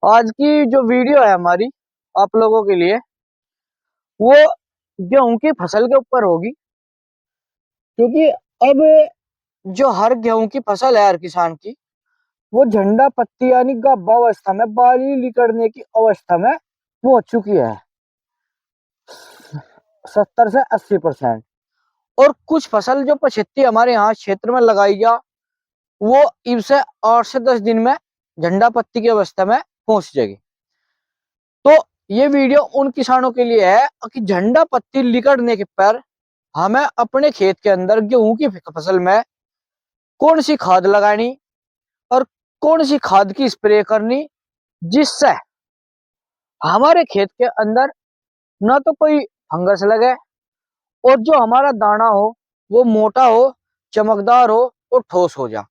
आज की जो वीडियो है हमारी आप लोगों के लिए वो गेहूं की फसल के ऊपर होगी। क्योंकि अब जो हर गेहूं की फसल है हर किसान की वो झंडा पत्ती यानी गाभा अवस्था में बाली निकलने की अवस्था में पहुंच चुकी है 70 से 80%। और कुछ फसल जो पछेती हमारे यहाँ क्षेत्र में लगाई गया वो इनसे 8 से 10 दिन में झंडा पत्ती की अवस्था में पहुंच जाएगी। तो ये वीडियो उन किसानों के लिए है कि झंडा पत्ती लिकड़ने के पर हमें अपने खेत के अंदर गेहूं की फसल में कौन सी खाद लगानी और कौन सी खाद की स्प्रे करनी जिससे हमारे खेत के अंदर ना तो कोई फंगस लगे और जो हमारा दाना हो वो मोटा हो, चमकदार हो और ठोस हो जा,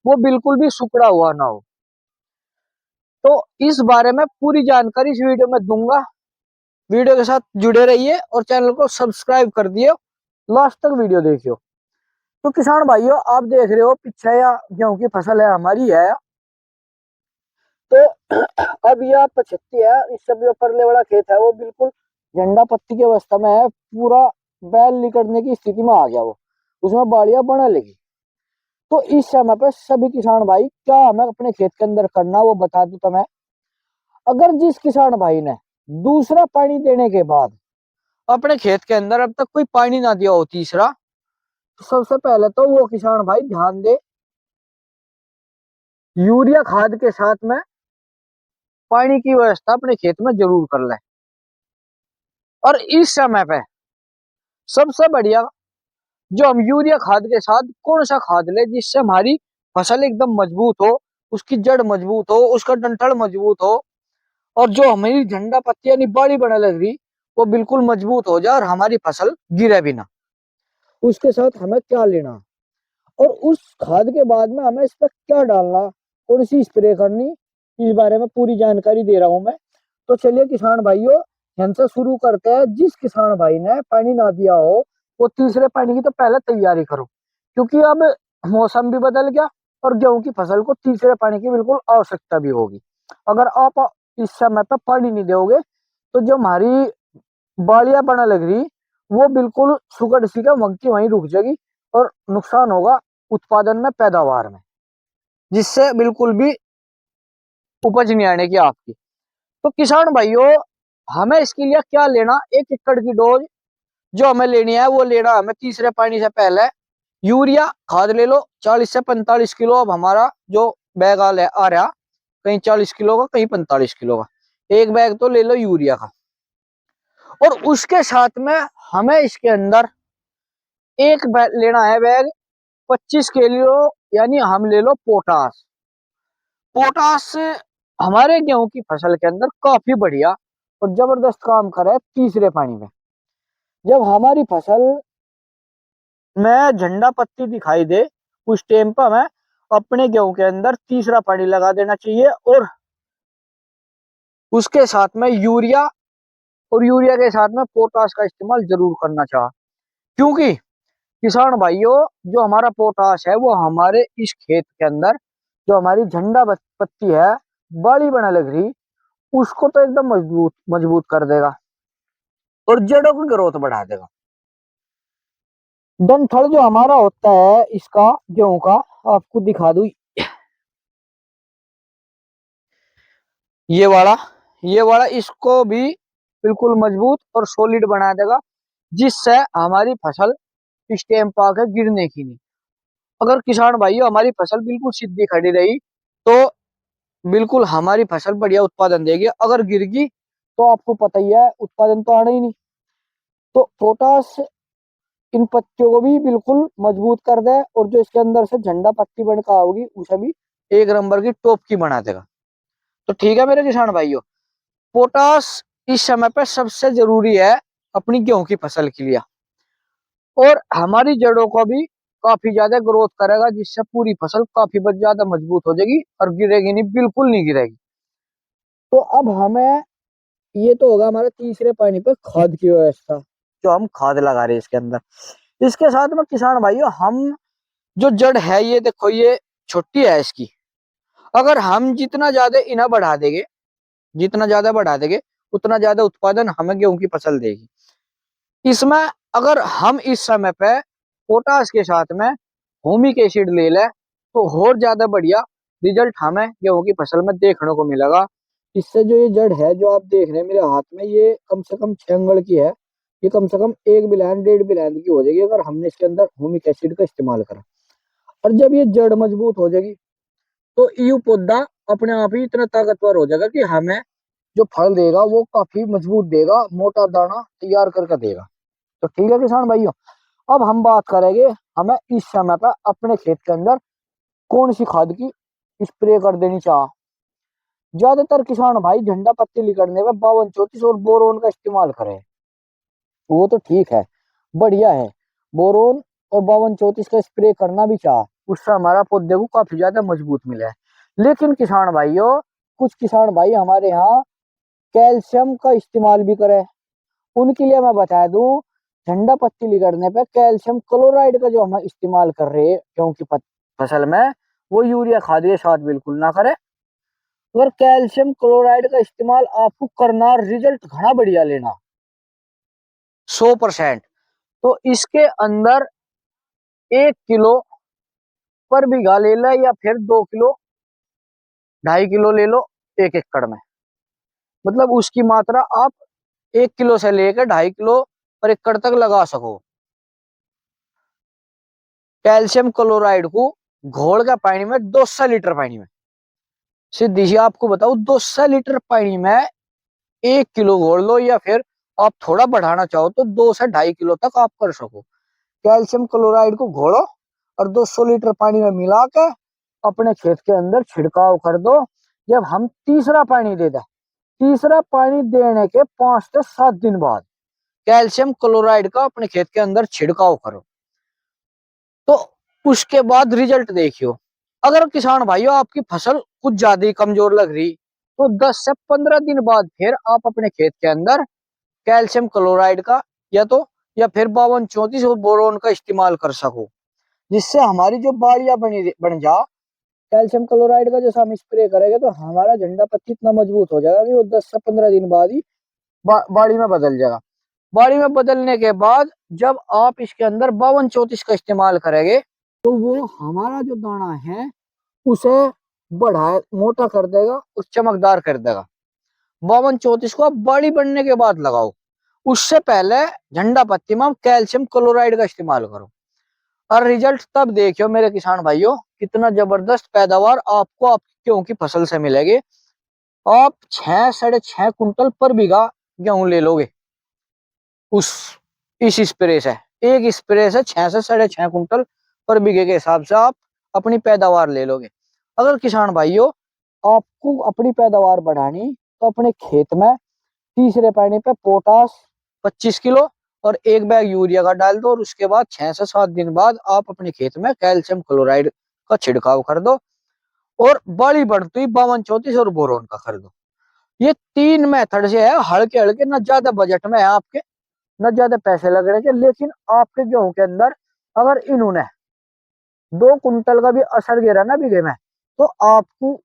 वो बिल्कुल भी सुकड़ा हुआ ना हो। तो इस बारे में पूरी जानकारी इस वीडियो में दूंगा। वीडियो के साथ जुड़े रहिए और चैनल को सब्सक्राइब कर दिए, लास्ट तक वीडियो देखियो। तो किसान भाइयों आप देख रहे हो पीछे या गेहूं की फसल है हमारी है। तो अब यह 75 है, इस सब जो परले वाला खेत है वो बिल्कुल झंडा पत्ती की अवस्था में है, पूरा बैल निकलने की स्थिति में आ गया वो, उसमें बाड़ियां बना लगी। तो इस समय पे सभी किसान भाई क्या हमें अपने खेत के अंदर करना वो बता दूं तुम्हें। अगर जिस किसान भाई ने दूसरा पानी देने के बाद अपने खेत के अंदर अब तक कोई पानी ना दिया हो तीसरा, तो सबसे पहले तो वो किसान भाई ध्यान दे यूरिया खाद के साथ में पानी की व्यवस्था अपने खेत में जरूर कर ले। और इस समय पे सबसे बढ़िया जो हम यूरिया खाद के साथ कौन सा खाद ले जिससे हमारी फसल एकदम मजबूत हो, उसकी जड़ मजबूत हो, उसका डंठल मजबूत हो और जो हमारी झंडा पत्ती यानी बाड़ी बना लग रही वो बिल्कुल मजबूत हो जाए और हमारी फसल गिरे भी ना। उसके साथ हमें क्या लेना और उस खाद के बाद में हमें इस पर क्या डालना, कौन सी स्प्रे करनी, इस बारे में पूरी जानकारी दे रहा हूं मैं। तो चलिए किसान भाइयों यहाँ से शुरू करते हैं। जिस किसान भाई ने पानी ना दिया हो वो तीसरे पानी की तो पहले तैयारी करो, क्योंकि अब मौसम भी बदल गया और गेहूं की फसल को तीसरे पानी की बिल्कुल आवश्यकता भी होगी। अगर आप इस समय पे पानी नहीं दोगे तो जो हमारी बालियां बना लग रही वो बिल्कुल सुगड़ सी का वहीं की वहीं रुक जाएगी और नुकसान होगा उत्पादन में, पैदावार में, जिससे बिल्कुल भी उपज नहीं आने की आपकी। तो किसान भाइयों हमें इसके लिए क्या लेना, 1 एकड़ की डोज जो हमें लेनी है वो लेना हमें तीसरे पानी से पहले यूरिया खाद ले लो 40 से 45 किलो। अब हमारा जो बैग आ रहा कहीं 40 किलो का कहीं 45 किलो का, एक बैग तो ले लो यूरिया का। और उसके साथ में हमें इसके अंदर एक बैग लेना है बैग 25 किलो, यानी हम ले लो पोटास। पोटास हमारे गेहूं की फसल के अंदर काफी बढ़िया और जबरदस्त काम करे तीसरे पानी में। जब हमारी फसल में झंडा पत्ती दिखाई दे उस टाइम पर हमें अपने गेहूं के अंदर तीसरा पानी लगा देना चाहिए और उसके साथ में यूरिया और यूरिया के साथ में पोटास का इस्तेमाल जरूर करना चाहिए। क्योंकि किसान भाइयों जो हमारा पोटास है वो हमारे इस खेत के अंदर जो हमारी झंडा पत्ती है बाड़ी बना लग रही उसको तो एकदम मजबूत मजबूत कर देगा और जड़ों की ग्रोथ बढ़ा देगा। डंठल जो हमारा होता है इसका गेहूं का आपको दिखा दूं, ये वाला ये वाला इसको भी बिल्कुल मजबूत और सॉलिड बना देगा, जिससे हमारी फसल इस टाइम पर आकर गिरने की नहीं। अगर किसान भाइयों हमारी फसल बिल्कुल सीधी खड़ी रही तो बिल्कुल हमारी फसल बढ़िया उत्पादन देगी। अगर गिरगी तो आपको पता ही है उत्पादन तो आना ही नहीं। तो पोटास इन पत्तियों को भी बिल्कुल मजबूत कर दे और जो इसके अंदर से झंडा पत्ती बनकर होगी उसे भी एक नंबर की टॉप की बना देगा। तो ठीक है मेरे किसान भाइयों, पोटास इस समय पर सबसे जरूरी है अपनी गेहूं की फसल के लिए और हमारी जड़ों को भी काफी ज्यादा ग्रोथ करेगा, जिससे पूरी फसल काफी ज्यादा मजबूत हो जाएगी और गिरेगी नहीं, बिल्कुल नहीं गिरेगी। तो अब हमें ये तो होगा हमारे तीसरे पानी पे खाद की व्यवस्था, जो हम खाद लगा रहे हैं इसके अंदर। इसके साथ में किसान भाइयों हम जो जड़ है ये देखो ये छोटी है इसकी, अगर हम जितना ज्यादा इन्हें बढ़ा देंगे, जितना ज्यादा बढ़ा देंगे उतना ज्यादा उत्पादन हमें गेहूं की फसल देगी। इसमें अगर हम इस समय पे पोटास के साथ में ह्यूमिक एसिड ले ले तो और ज्यादा बढ़िया रिजल्ट हमें गेहूं की फसल में देखने को मिलेगा। इससे जो ये जड़ है जो आप देख रहे हैं मेरे हाथ में, ये कम से कम 6 अंगड़ की है। ये कम से कम 1 बिलियन 1.5 बिलियन की हो जाएगी अगर हमने इसके अंदर ह्यूमिक एसिड का इस्तेमाल करा। और जब ये जड़ मजबूत हो जाएगी तो ये पौधा अपने आप ही इतना ताकतवर हो जाएगा कि हमें जो फल देगा वो काफी मजबूत देगा, मोटा दाना तैयार करके देगा। तो ठीक है किसान भाइयों, अब हम बात करेंगे हमें इस समय पर अपने खेत के अंदर कौन सी खाद की स्प्रे कर देनी चाहिए। ज्यादातर किसान भाई झंडा पत्ती निकलने में 52-34 और बोरोन का इस्तेमाल करें। वो तो ठीक है, बढ़िया है, बोरोन और 52-34 का स्प्रे करना भी चाह, उससे हमारा पौधे को काफी ज्यादा मजबूत मिला है। लेकिन किसान भाइयों, कुछ किसान भाई हमारे यहाँ कैल्शियम का इस्तेमाल भी करें। उनके लिए मैं बता दूं, झंडा पत्ती निकलने पे कैल्शियम क्लोराइड का जो हम इस्तेमाल कर रहे हैं क्योंकि फसल में, वो यूरिया खाद के साथ बिल्कुल ना करें। अगर कैल्शियम क्लोराइड का इस्तेमाल आपको करना, रिजल्ट घना बढ़िया लेना 100%, तो इसके अंदर 1 किलो पर बीघा ले लो या फिर 2 किलो 2.5 किलो ले लो 1 एकड़ में। मतलब उसकी मात्रा आप 1 किलो से लेकर 2.5 किलो पर एकड़ तक लगा सको। कैल्शियम क्लोराइड को घोल का पानी में 200 लीटर पानी में, सीधी सी आपको बताओ 200 लीटर पानी में 1 किलो घोल लो, या फिर आप थोड़ा बढ़ाना चाहो तो 2 से 2.5 किलो तक आप कर सको। कैल्शियम क्लोराइड को घोलो और 200 लीटर पानी में मिला के अपने खेत के अंदर छिड़काव कर दो। जब हम तीसरा पानी दे दें, तीसरा पानी देने के 5 से 7 दिन बाद कैल्शियम क्लोराइड का अपने खेत के अंदर छिड़काव करो, तो उसके बाद रिजल्ट देखियो। अगर किसान भाइयों आपकी फसल कुछ ज्यादा ही कमजोर लग रही तो 10 से 15 दिन बाद फिर आप अपने खेत के अंदर कैल्शियम क्लोराइड का या फिर 52-34 और बोरोन का इस्तेमाल कर सको, जिससे हमारी जो बाड़ियां बन जा। कैल्शियम क्लोराइड का जैसा हम स्प्रे करेंगे तो हमारा झंडा पत्ती इतना मजबूत हो जाएगा कि वो 10 से 15 दिन बाद ही बाड़ी में बदल जाएगा। बाड़ी में बदलने के बाद जब आप इसके अंदर 52-34 का इस्तेमाल करेंगे तो वो हमारा जो दाना है उसे बढ़ाए, मोटा कर देगा और चमकदार कर देगा। 52-34 को आप बाड़ी बढ़ने के बाद लगाओ, उससे पहले झंडा पत्ती में कैल्शियम क्लोराइड का इस्तेमाल करो। और रिजल्ट तब देखियो मेरे किसान भाइयों, कितना जबरदस्त पैदावार आपको आपकी गेहूं की फसल से मिलेगी। आप 6-6.5 कुंटल पर बीघा गेहूं ले लोगे उस इस स्प्रे से। एक स्प्रे से 6 से 6.5 कुंटल पर बीघे के हिसाब से आप अपनी पैदावार ले लोगे। अगर किसान भाइयों आपको अपनी पैदावार बढ़ानी तो अपने खेत में तीसरे पानी पे पोटास 25 किलो और 1 बैग यूरिया का डाल दो, और उसके बाद 6 से 7 दिन बाद आप अपने खेत में कैल्शियम क्लोराइड का छिड़काव कर दो, और बाली बढ़ती 52-34 और बोरोन का कर दो। ये 3 मेथड से है, हल्के हल्के, न ज्यादा बजट में है आपके, न ज्यादा पैसे लग रहे थे, लेकिन आपके गेहूं के अंदर अगर इन्होंने 2 कुंटल का भी असर गिरा ना बीघे में, तो आपको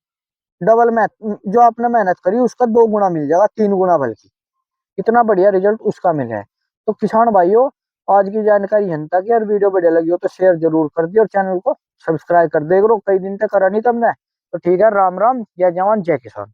डबल जो आपने मेहनत करी उसका 2 गुना मिल जाएगा, 3 गुना बल्कि। इतना बढ़िया रिजल्ट उसका मिला है। तो किसान भाइयों, आज की जानकारी यहाँ तक है, और वीडियो बढ़िया लगी हो तो शेयर जरूर कर दियो और चैनल को सब्सक्राइब कर दे करो, कई दिन तक करा नहीं तुमने। तो ठीक है, राम राम, जय जवान जय किसान।